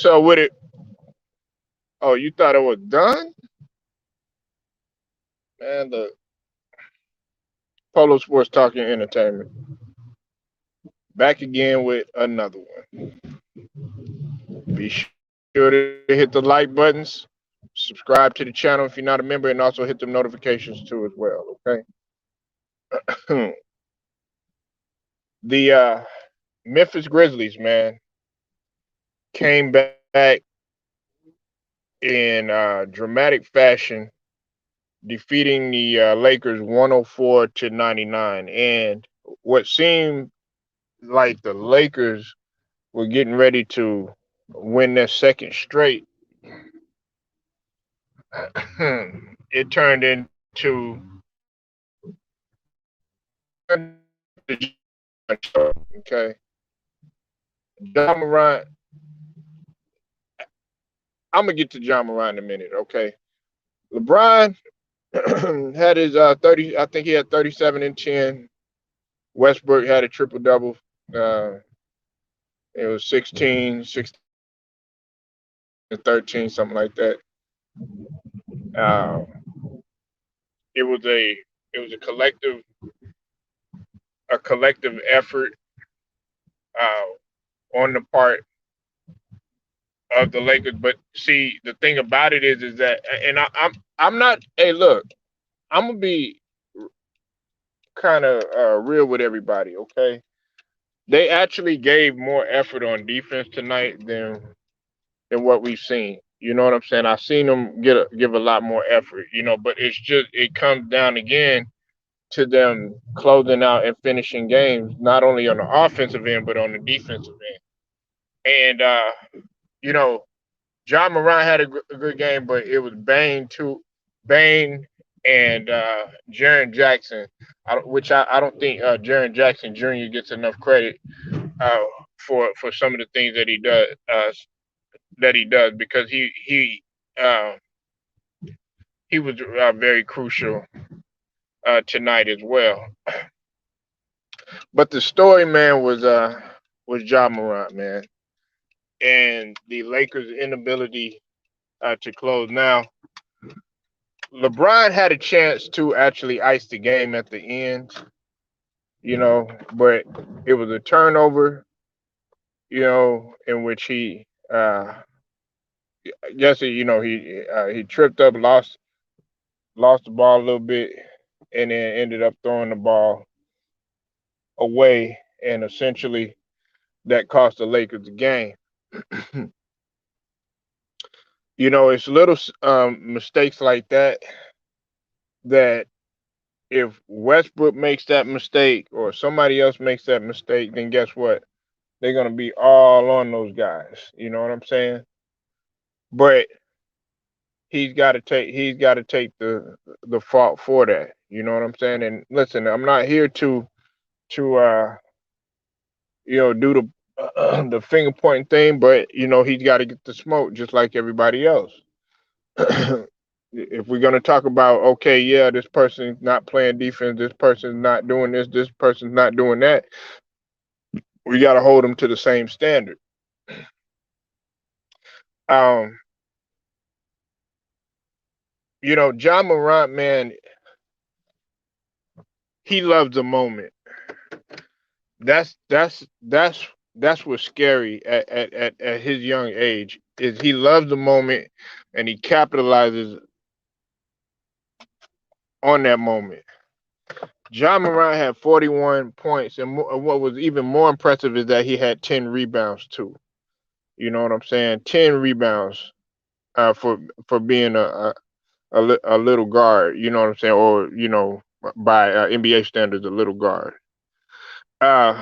So with it, oh, you thought it was done? Man, the Polo Sports Talking Entertainment back again with another one. Be sure to hit the like buttons, subscribe to the channel if you're not a member, and also hit the notifications too as well. Okay. The Memphis Grizzlies, man, came back in dramatic fashion, defeating the Lakers 104 to 99. And what seemed like the Lakers were getting ready to win their second straight, it turned into the show. Okay, John Morant. I'm gonna get to John Morant in a minute. Okay, LeBron had his 30. I think he had 37 and 10. Westbrook had a triple double. Uh, it was 16, 16 and 13, something like that. Uh, it was a collective effort on the part of the Lakers. But see, the thing about it is that, and I'm not. Hey, look, I'm gonna be kind of real with everybody. Okay, they actually gave more effort on defense tonight than what we've seen. You know what I'm saying? I've seen them give a lot more effort. But it's just it comes down again to them closing out and finishing games, not only on the offensive end but on the defensive end. And you know, John Moran had a good game, but it was Bane and Jaren Jackson, which I don't think Jaren Jackson Jr. gets enough credit uh, for some of the things that he does because uh, he was very crucial tonight as well. But the story, man, was John Morant, man, and the Lakers' inability to close. Now, LeBron had a chance to actually ice the game at the end, but it was a turnover, in which I guess he tripped up, lost the ball a little bit, and then ended up throwing the ball away, and essentially that cost the Lakers the game. It's little mistakes like that if Westbrook makes that mistake or somebody else makes that mistake, then guess what? They're gonna be all on those guys. You know what I'm saying? But he's got to take the fault for that. You know what I'm saying? And listen, I'm not here to do the the finger pointing thing, but he's got to get the smoke just like everybody else. If we're gonna talk about, okay, yeah, this person's not playing defense, this person's not doing this person's not doing that, we got to hold them to the same standard. Um, John Morant, man, he loves the moment. That's what's scary at his young age is he loves the moment and he capitalizes on that moment. John Morant had 41 points, and what was even more impressive is that he had 10 rebounds too. You know what I'm saying? 10 rebounds for being a little guard. You know what I'm saying? Or by NBA standards, a little guard. Uh,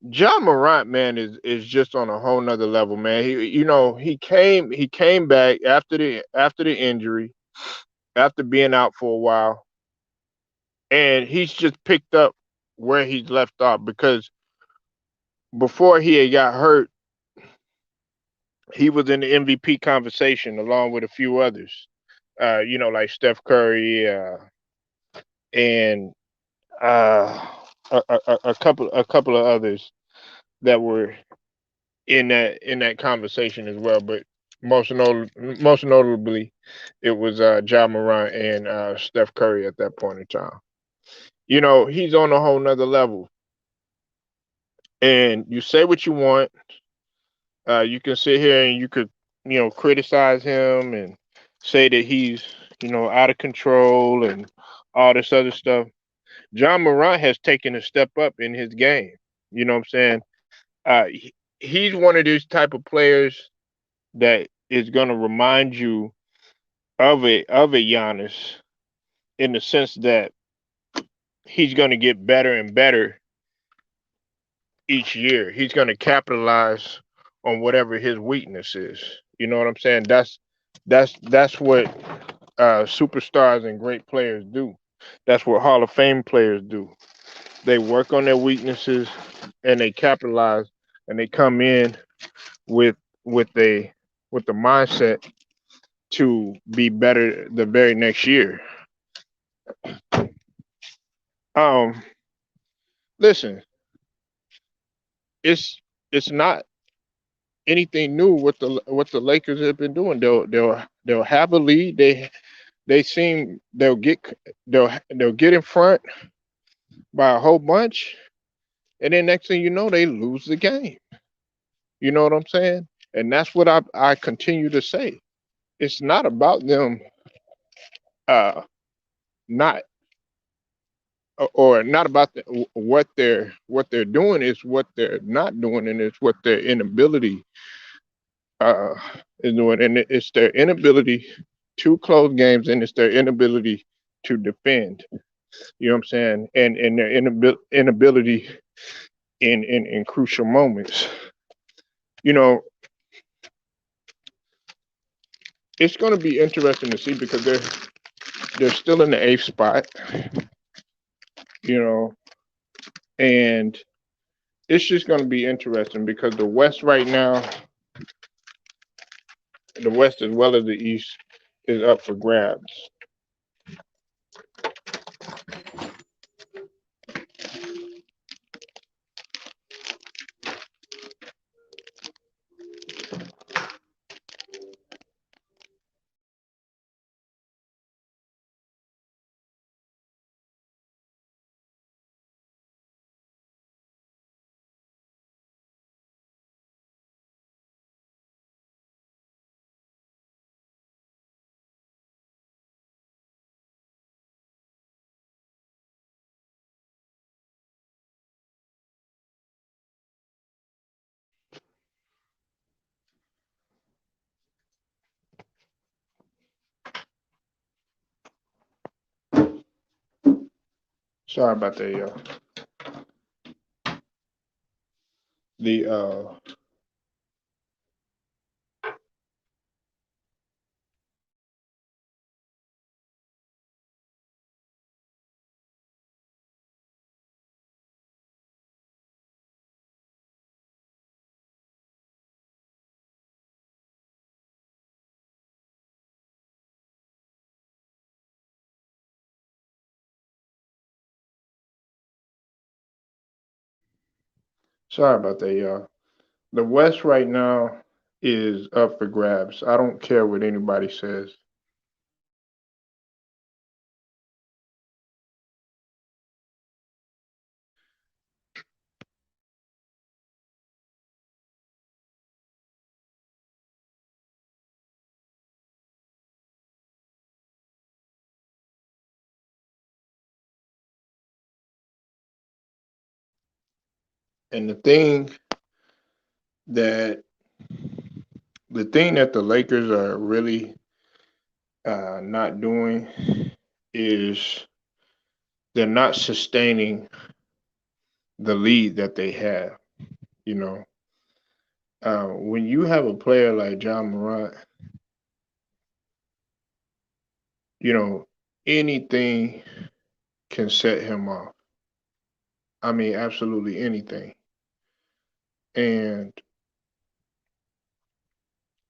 John Morant, man, is just on a whole nother level, man. He came back after the injury, after being out for a while, and he's just picked up where he's left off because before he had got hurt, he was in the MVP conversation along with a few others. Like Steph Curry, and uh, a couple of others that were in that conversation as well. But most notably, it was Ja Morant and Steph Curry at that point in time. He's on a whole nother level. And you say what you want. You can sit here and you could, criticize him and say that he's, out of control and all this other stuff. John Morant has taken a step up in his game. You know what I'm saying? He's one of these type of players that is going to remind you of a Giannis in the sense that he's going to get better and better each year. He's going to capitalize on whatever his weakness is. You know what I'm saying? That's what superstars and great players do. That's what Hall of Fame players do. They work on their weaknesses and they capitalize and they come in with with a with the mindset to be better the very next year. Um, Listen, it's it's not anything new what the Lakers have been doing. They'll have a lead. They seem they'll get in front by a whole bunch, and then next thing you know, they lose the game. You know what I'm saying? And that's what I continue to say. It's not about them uh not or not about what they're doing. Is what they're not doing, and it's what their inability uh is doing, and it's their inability to close games, and it's their inability to defend. You know what I'm saying? And their inability in crucial moments. You know, it's going to be interesting to see because they're still in the eighth spot. You know, and it's just going to be interesting because the West right now, the West as well as the East, is up for grabs. Sorry about that, y'all. The Sorry about that, y'all. The West right now is up for grabs. I don't care what anybody says. And that the thing that the Lakers are really not doing is they're not sustaining the lead that they have. You know, when you have a player like John Morant, anything can set him off. I mean, absolutely anything. And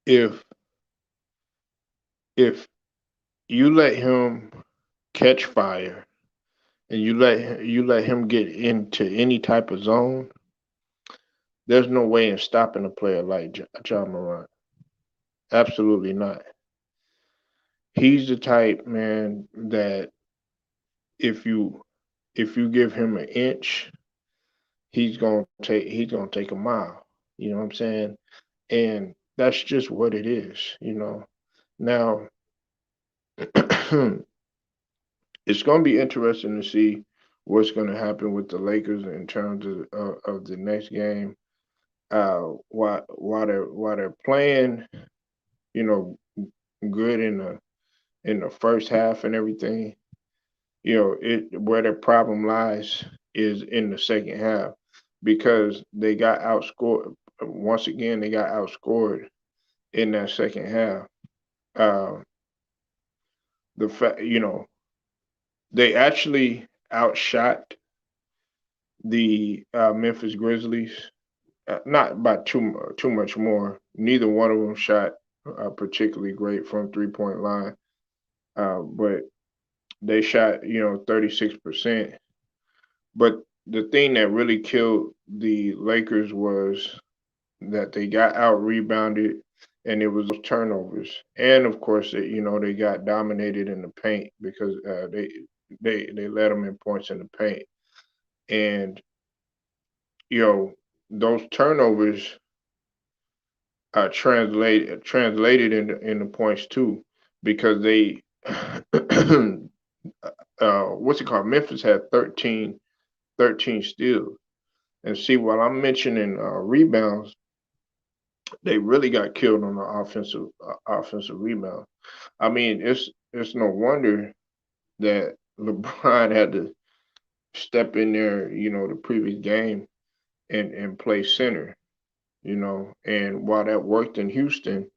if if you let him catch fire and you let him get into any type of zone, There's no way in stopping a player like Ja Morant. Absolutely not. He's the type, man, that if you give him an inch, he's gonna take a mile. You know what I'm saying? And that's just what it is, you know. Now it's gonna be interesting to see what's gonna happen with the Lakers in terms of the next game. While they're playing, you know, good in the first half and everything, you know, it where the problem lies is in the second half because they got outscored. Once again, they got outscored in that second half. Uh, the fact, you know, they actually outshot the Memphis Grizzlies, not by too much more. Neither one of them shot particularly great from 3-point line, but they shot 36%. But the thing that really killed the Lakers was that they got out rebounded, and it was those turnovers, and of course they got dominated in the paint because they let them in points in the paint, and you know those turnovers translated into points too because they what's it called? Memphis had 13 steals. And see, while I'm mentioning rebounds, they really got killed on the offensive rebound. I mean, it's no wonder that LeBron had to step in there, the previous game and play center, And while that worked in Houston,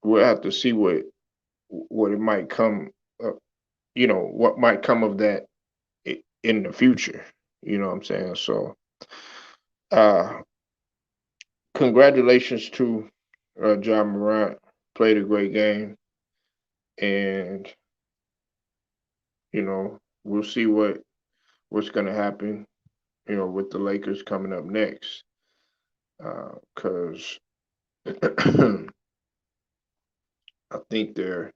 we'll have to see what it might come, what might come of that in the future. You know what I'm saying? So, uh, congratulations to Ja Morant. Played a great game, and we'll see what's going to happen. With the Lakers coming up next, because I think uh,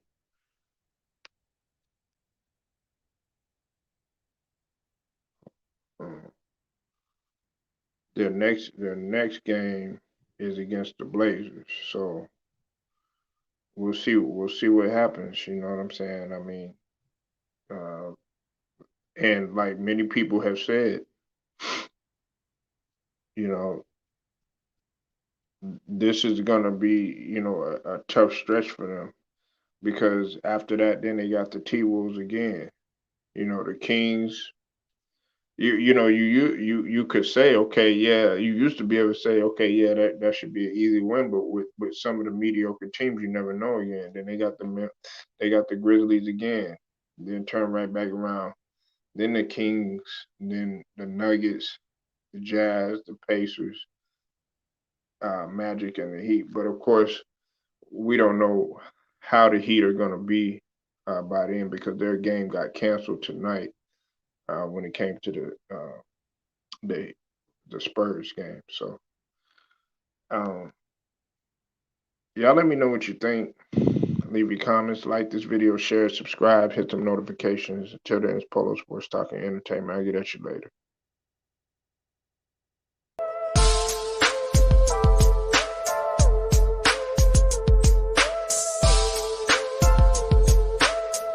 their next game is against the Blazers. So we'll see what happens. You know what I'm saying? I mean, uh, and like many people have said, you know, this is gonna be a tough stretch for them because after that, then they got the T Wolves again. The Kings. You could say, okay, yeah, you used to be able to say, okay, yeah, that should be an easy win, but with some of the mediocre teams, you never know again. Then they got the Grizzlies again, then turn right back around. Then the Kings, then the Nuggets, the Jazz, the Pacers, Magic, and the Heat. But of course, we don't know how the Heat are gonna be by then because their game got canceled tonight when it came to the the Spurs game. So, um, y'all let me know what you think. Leave your comments, like this video, share, subscribe, hit some notifications. Until then, it's Polo Sports Talking Entertainment. I'll get at you later.